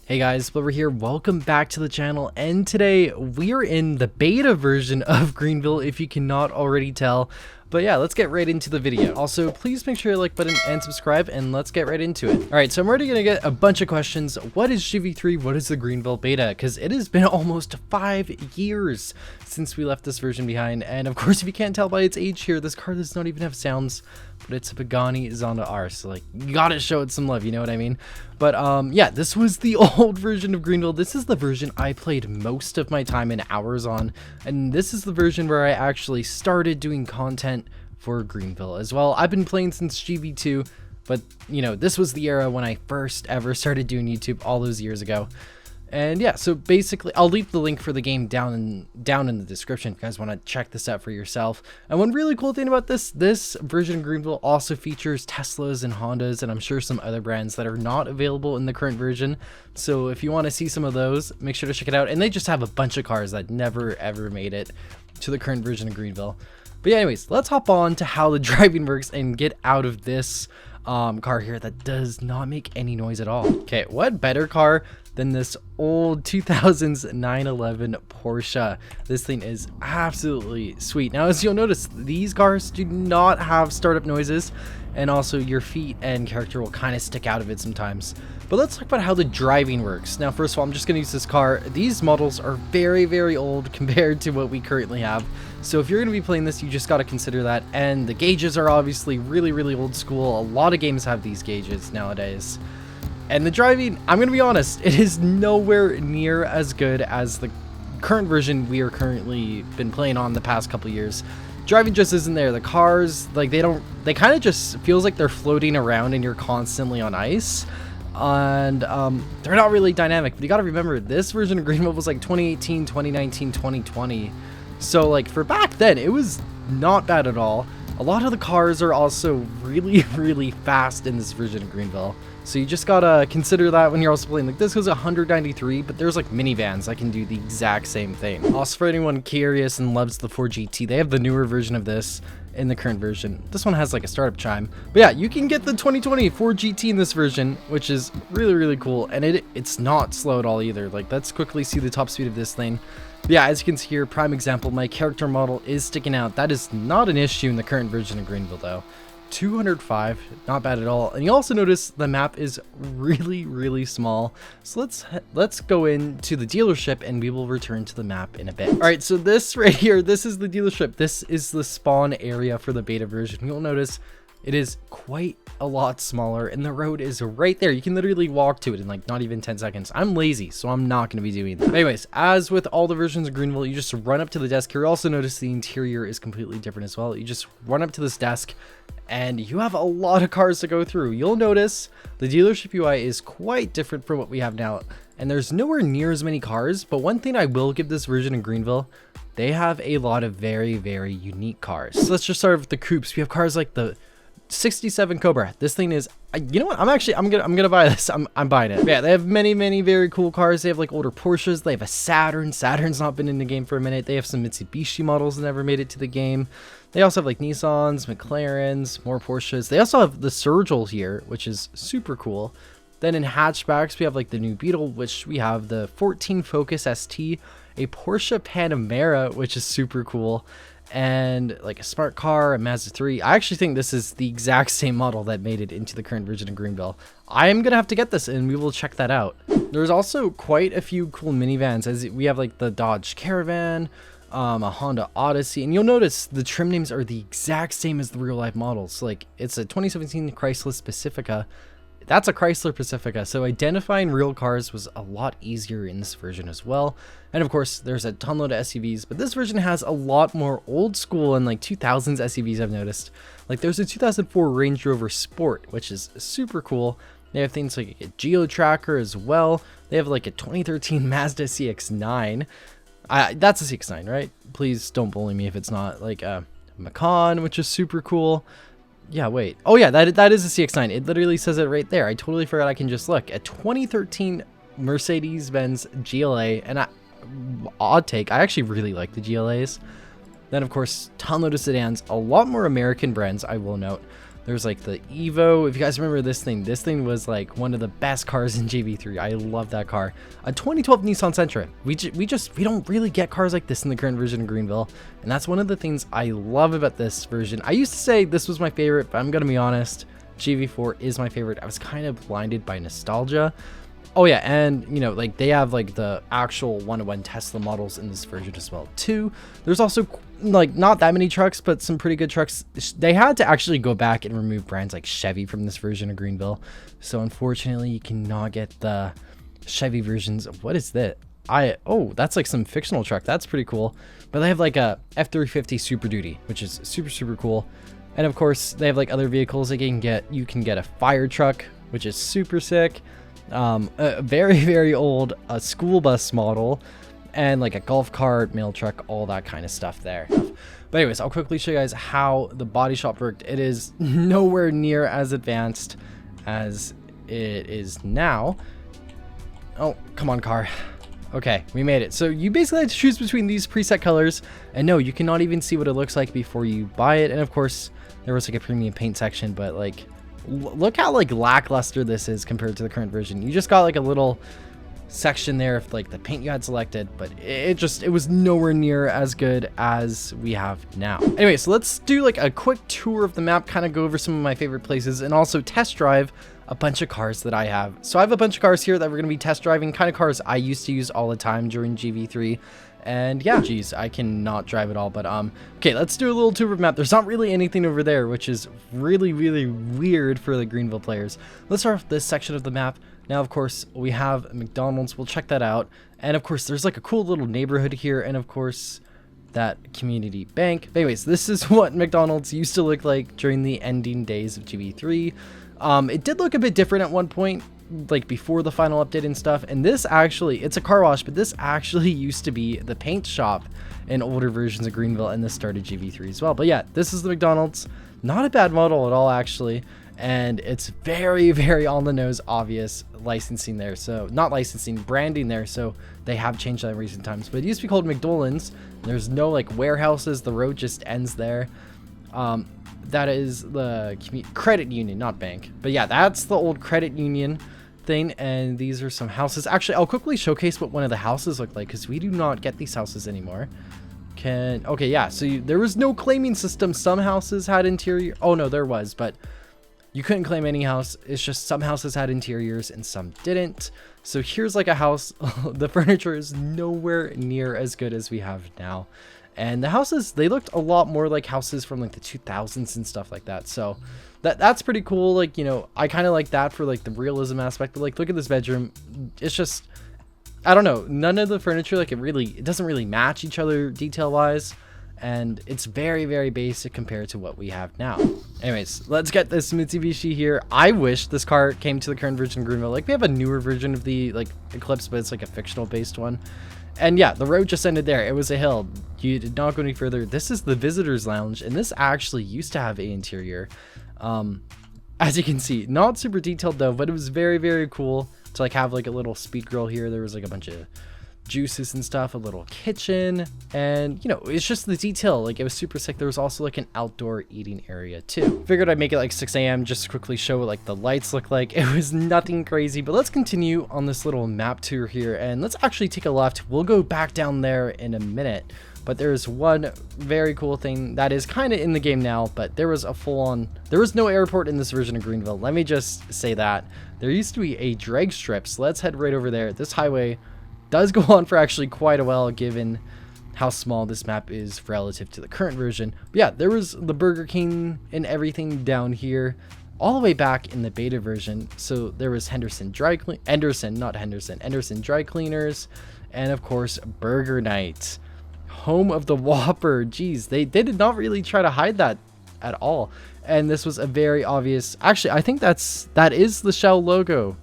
Hey guys, Blubber here, welcome back to the channel, and today we are in the beta version of Greenville, if you cannot already tell. But yeah, let's get right into the video. Also, please make sure you like button and subscribe, and let's get right into it. Alright, so I'm already gonna get a bunch of questions. What is GV3? What is the Greenville beta? Because it has been almost 5 years since we left this version behind, and of course, if you can't tell by its age here, this car does not even have sounds, but it's a Pagani Zonda R, so like, you gotta show it some love, you know what I mean? But yeah, this was the old version of Greenville. This is the version I played most of my time and hours on, and this is the version where I actually started doing content for Greenville as well. I've been playing since GV2, but you know, this was the era when I first ever started doing YouTube all those years ago. And yeah, so basically, I'll leave the link for the game down in the description if you guys want to check this out for yourself. And one really cool thing about this version of Greenville also features Teslas and Hondas, and I'm sure some other brands that are not available in the current version. So if you want to see some of those, make sure to check it out. And they just have a bunch of cars that never ever made it to the current version of Greenville. But yeah, anyways, let's hop on to how the driving works and get out of this car here that does not make any noise at all. Okay, what better car than this old 2000s 911 Porsche? This thing is absolutely sweet. Now, as you'll notice, these cars do not have startup noises, and also your feet and character will kind of stick out of it sometimes. But let's talk about how the driving works. Now, first of all, I'm just going to use this car. These models are very, very old compared to what we currently have. So if you're going to be playing this, you just got to consider that. And the gauges are obviously really, really old school. A lot of games have these gauges nowadays. And the driving, I'm going to be honest, it is nowhere near as good as the current version we are currently been playing on the past couple years. Driving just isn't there. The cars, like, they kind of just feels like they're floating around and you're constantly on ice. And they're not really dynamic. But you got to remember, this version of Greenville was like 2018, 2019, 2020. So like for back then, it was not bad at all. A lot of the cars are also really, really fast in this version of Greenville. So you just gotta consider that when you're also playing. Like, this goes 193, but there's like minivans that can do the exact same thing. Also, for anyone curious and loves the 4GT, they have the newer version of this in the current version. This one has like a startup chime. But yeah, you can get the 2020 4GT in this version, which is really, really cool. And it's not slow at all either. Like, let's quickly see the top speed of this thing. But yeah, as you can see here, prime example, my character model is sticking out. That is not an issue in the current version of Greenville though. 205, not bad at all. And you also notice the map is really, really small. So let's go into the dealership and we will return to the map in a bit. All right, so this right here, this is the dealership. This is the spawn area for the beta version. You'll notice it is quite a lot smaller and the road is right there. You can literally walk to it in like not even 10 seconds. I'm lazy, so I'm not going to be doing that. But anyways, as with all the versions of Greenville, you just run up to the desk here. You also notice the interior is completely different as well. You just run up to this desk and you have a lot of cars to go through. You'll notice the dealership UI is quite different from what we have now, and there's nowhere near as many cars. But one thing I will give this version of Greenville, they have a lot of very, very unique cars. So let's just start with the coupes. We have cars like the 67 Cobra. This thing is, you know what, I'm gonna buy this. I'm buying it. Yeah, they have many very cool cars. They have like older Porsches. They have a Saturn's not been in the game for a minute. They have some Mitsubishi models that never made it to the game. They also have like Nissans, McLarens, more Porsches. They also have the Sergel here, which is super cool. Then in hatchbacks, we have like the new Beetle, which we have the 14 Focus ST, a Porsche Panamera, which is super cool, and like a smart car, a Mazda 3. I actually think this is the exact same model that made it into the current version of Greenville. I am gonna have to get this and we will check that out. There's also quite a few cool minivans, as we have like the Dodge Caravan, a Honda Odyssey, and you'll notice the trim names are the exact same as the real life models. Like, it's a 2017 Chrysler Pacifica. That's a Chrysler Pacifica, so identifying real cars was a lot easier in this version as well. And of course, there's a ton load of SUVs, but this version has a lot more old school and like 2000s SUVs I've noticed. Like, there's a 2004 Range Rover Sport, which is super cool. They have things like a Geo Tracker as well. They have like a 2013 Mazda CX-9. That's a CX-9, right? Please don't bully me if it's not. Like a Macan, which is super cool. Yeah, wait. Oh yeah, that is a CX-9. It literally says it right there. I totally forgot I can just look. A 2013 Mercedes-Benz GLA, and odd take, I actually really like the GLAs. Then of course, ton load of sedans, a lot more American brands, I will note. There's like the Evo. If you guys remember this thing was like one of the best cars in JV3. I love that car. A 2012 Nissan Sentra. We don't really get cars like this in the current version of Greenville, and that's one of the things I love about this version. I used to say this was my favorite, but I'm gonna be honest, GV4 is my favorite. I was kind of blinded by nostalgia. Oh yeah, and you know, like they have like the actual 1-to-1 Tesla models in this version as well too. There's also like not that many trucks, but some pretty good trucks. They had to actually go back and remove brands like Chevy from this version of Greenville, so unfortunately you cannot get the Chevy versions. What is that? Oh, that's like some fictional truck. That's pretty cool. But they have like a F350 Super Duty, which is super cool. And of course they have like other vehicles that you can get a fire truck, which is super sick. A very old school bus model, and like a golf cart, mail truck, all that kind of stuff there. But anyways, I'll quickly show you guys how the body shop worked. It is nowhere near as advanced as it is now. Oh, come on, car. Okay, we made it. So you basically had to choose between these preset colors, and no, you cannot even see what it looks like before you buy it. And of course there was like a premium paint section, but like look how like lackluster this is compared to the current version. You just got like a little section there of like the paint you had selected, but it was nowhere near as good as we have now. Anyway, so let's do like a quick tour of the map, kind of go over some of my favorite places, and also test drive a bunch of cars that I have. So I have a bunch of cars here that we're going to be test driving, kind of cars I used to use all the time during GV3. And yeah, geez, I cannot drive it all, but okay, let's do a little tour of the map. There's not really anything over there, which is really weird for the Greenville players. Let's start with this section of the map. Now, of course, we have McDonald's. We'll check that out. And of course, there's like a cool little neighborhood here, and of course, that community bank. But anyways, this is what McDonald's used to look like during the ending days of GV3. It did look a bit different at one point, like before the final update and stuff. And this actually, it's a car wash, but this actually used to be the paint shop in older versions of Greenville, and this started GV3 as well. But yeah, this is the McDonald's. Not a bad model at all, actually. And it's very on the nose obvious licensing there. So not licensing, branding there. So they have changed that in recent times, but it used to be called McDonald's. There's no like warehouses. The road just ends there. That is the credit union, not bank. But yeah, that's the old credit union thing. And these are some houses. Actually, I'll quickly showcase what one of the houses look like, because we do not get these houses anymore. Okay, yeah, so there was no claiming system. Some houses had interior. Oh no, there was, but you couldn't claim any house. It's just some houses had interiors and some didn't. So here's like a house. The furniture is nowhere near as good as we have now. And the houses, they looked a lot more like houses from like the 2000s and stuff like that. So that's pretty cool. Like, you know, I kind of like that for like the realism aspect. But like, look at this bedroom. It's just, I don't know. None of the furniture, like it doesn't really match each other detail wise. And it's very basic compared to what we have now. Anyways, let's get this Mitsubishi here. I wish this car came to the current version of Greenville. Like, we have a newer version of the like Eclipse, but it's like a fictional based one. And yeah, the road just ended there. It was a hill. You did not go any further. This is the visitors lounge, and this actually used to have an interior. As you can see, not super detailed though, but it was very cool to like have like a little speed grill here. There was like a bunch of juices and stuff, a little kitchen, and you know, it's just the detail. Like, it was super sick. There was also like an outdoor eating area too. Figured I'd make it like 6 a.m. just to quickly show what like the lights look like. It was nothing crazy, but let's continue on this little map tour here, and let's actually take a left. We'll go back down there in a minute, but there's one very cool thing that is kind of in the game now, but there was no airport in this version of Greenville. Let me just say that. There used to be a drag strip, so let's head right over there. This highway does go on for actually quite a while, given how small this map is relative to the current version. But yeah, there was the Burger King and everything down here all the way back in the beta version. So there was Henderson Dry Cleaners, and of course Burger Night, home of the Whopper. Geez, they did not really try to hide that at all. And this was a very obvious, actually I think that is the Shell logo.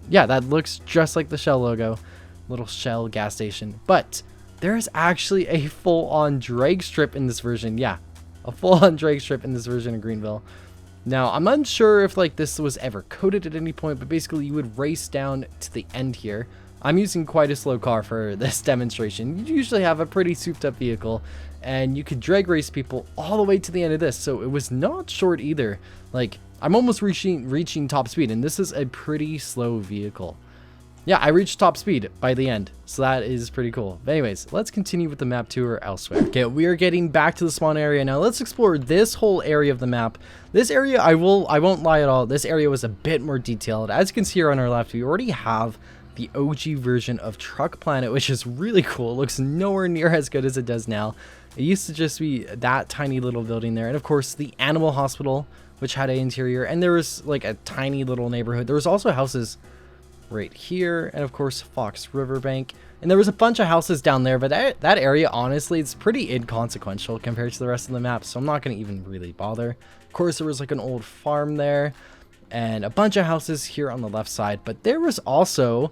Yeah, that looks just like the Shell logo. Little Shell gas station. But there is actually a full-on drag strip in this version. Yeah, a full-on drag strip in this version of Greenville. Now, I'm unsure if like this was ever coded at any point, but basically you would race down to the end here. I'm using quite a slow car for this demonstration. You usually have a pretty souped up vehicle, and you could drag race people all the way to the end of this, so it was not short either. Like, I'm almost reaching top speed, and this is a pretty slow vehicle. Yeah, I reached top speed by the end, so that is pretty cool. But anyways, let's continue with the map tour elsewhere. Okay, we are getting back to the spawn area now. Let's explore this whole area of the map. This area, I won't lie at all, this area was a bit more detailed. As you can see here on our left, we already have the OG version of Truck Planet, which is really cool. It looks nowhere near as good as it does now. It used to just be that tiny little building there, and of course the animal hospital, which had an interior, and there was like a tiny little neighborhood. There was also houses right here, and of course Fox Riverbank, and there was a bunch of houses down there, but that area, honestly, it's pretty inconsequential compared to the rest of the map, so I'm not going to even really bother. Of course, there was like an old farm there and a bunch of houses here on the left side, but there was also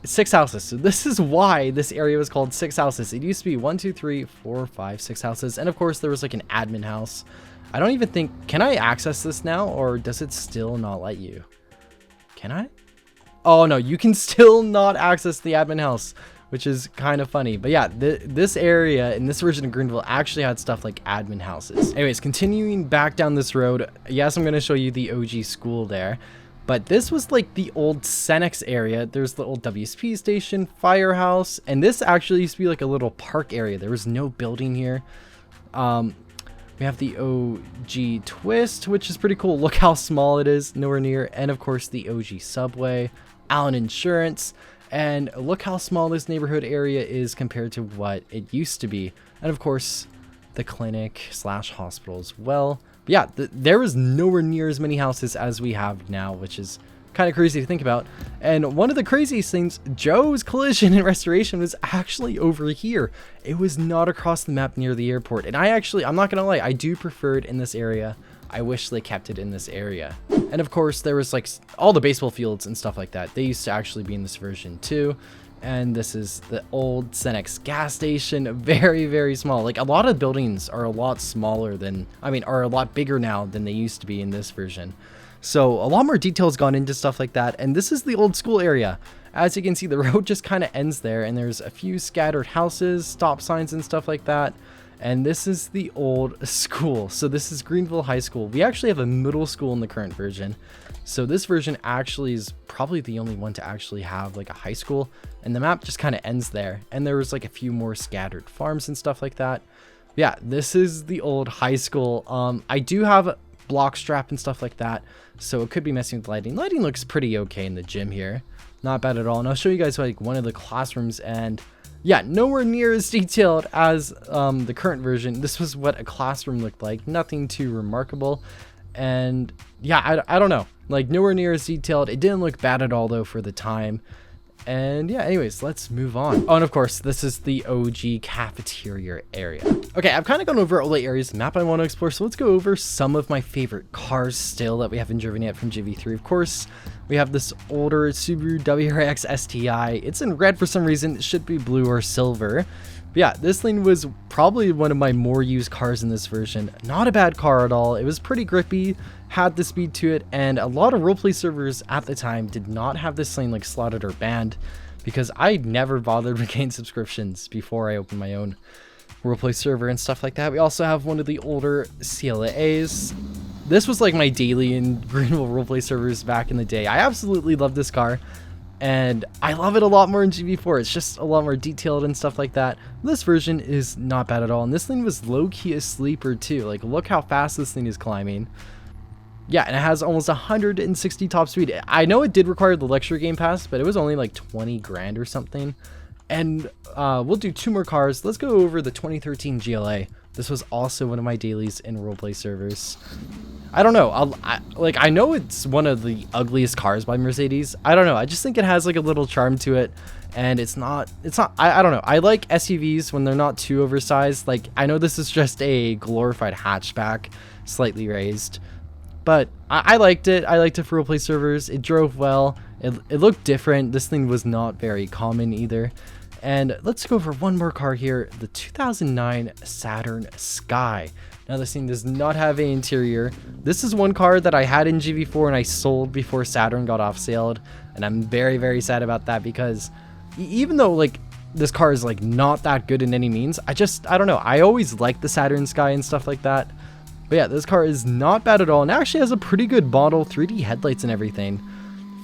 6 houses. So this is why this area was called 6 houses. It used to be 1, 2, 3, 4, 5, 6 houses, and of course there was like an admin house. I don't even think, can I access this now, or does it still not let you? Can I? Oh no, you can still not access the admin house, which is kind of funny. But yeah, this area in this version of Greenville actually had stuff like admin houses. Anyways, continuing back down this road, yes, I'm going to show you the OG school there. But this was like the old Cenex area. There's the old WSP station, firehouse, and this actually used to be like a little park area. There was no building here. We have the OG Twist, which is pretty cool. Look how small it is, nowhere near. And of course the OG Subway, Allen Insurance, and look how small this neighborhood area is compared to what it used to be. And of course the clinic / hospital as well. But yeah, there was nowhere near as many houses as we have now, which is kind of crazy to think about. And one of the craziest things, Joe's Collision and Restoration was actually over here. It was not across the map near the airport. And I'm not gonna lie, I do prefer it in this area. I wish they kept it in this area. And of course, there was like all the baseball fields and stuff like that. They used to actually be in this version too. And this is the old Cenex gas station, very, very small. Like, a lot of buildings are a lot smaller than, are a lot bigger now than they used to be in this version. So a lot more details gone into stuff like that. And this is the old school area. As you can see, the road just kind of ends there, and there's a few scattered houses, stop signs and stuff like that. And this is the old school. So this is Greenville High School. We actually have a middle school in the current version. So this version actually is probably the only one to actually have like a high school, and the map just kind of ends there. And there was like a few more scattered farms and stuff like that. Yeah, this is the old high school. I do have block strap and stuff like that, so it could be messing with lighting. Lighting looks pretty okay in the gym here, not bad at all. And I'll show you guys like one of the classrooms, and yeah, nowhere near as detailed as the current version. This was what a classroom looked like, nothing too remarkable. And yeah, I don't know, like nowhere near as detailed. It didn't look bad at all though for the time. And yeah, anyways, let's move on. Oh, and of course, this is the OG cafeteria area. Okay, I've kind of gone over all the areas of the map I want to explore, so let's go over some of my favorite cars still that we haven't driven yet from GV3. Of course, we have this older Subaru WRX STI. It's in red for some reason. It should be blue or silver. But yeah, this thing was probably one of my more used cars in this version. Not a bad car at all. It was pretty grippy, had the speed to it, and a lot of roleplay servers at the time did not have this thing like slotted or banned, because I never bothered to gain subscriptions before I opened my own roleplay server and stuff like that. We also have one of the older CLAs. This was like my daily in Greenville roleplay servers back in the day. I absolutely love this car, and I love it a lot more in GV4. It's just a lot more detailed and stuff like that. This version is not bad at all, and this thing was low-key a sleeper too. Like, look how fast this thing is climbing. Yeah, and it has almost 160 top speed. I know it did require the lecture game pass, but it was only like 20 grand or something. And we'll do 2 more cars. Let's go over the 2013 GLA. This was also one of my dailies in roleplay servers. I don't know. I know it's one of the ugliest cars by Mercedes. I don't know. I just think it has like a little charm to it, and it's not. I don't know. I like SUVs when they're not too oversized. Like, I know this is just a glorified hatchback, slightly raised, but I liked it. I liked it for roleplay servers. It drove well. It looked different. This thing was not very common either. And let's go over one more car here, the 2009 Saturn Sky. Now, this thing does not have an interior. This is one car that I had in GV4 and I sold before Saturn got off-saled. and I'm very, very sad about that because even though like this car is like not that good in any means, I don't know, I always like the Saturn Sky and stuff like that. But yeah, this car is not bad at all, and actually has a pretty good model, 3D headlights and everything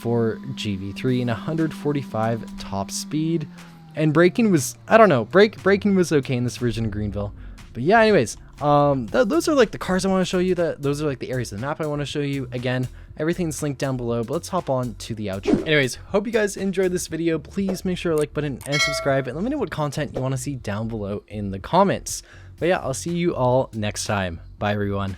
for GV3, and 145 top speed. And braking was, I don't know, braking was okay in this version of Greenville. But yeah, anyways, those are like the cars I want to show you. Those are like the areas of the map I want to show you. Again, everything's linked down below, but let's hop on to the outro. Anyways, hope you guys enjoyed this video. Please make sure to like button and subscribe, and let me know what content you want to see down below in the comments. But yeah, I'll see you all next time. Bye, everyone.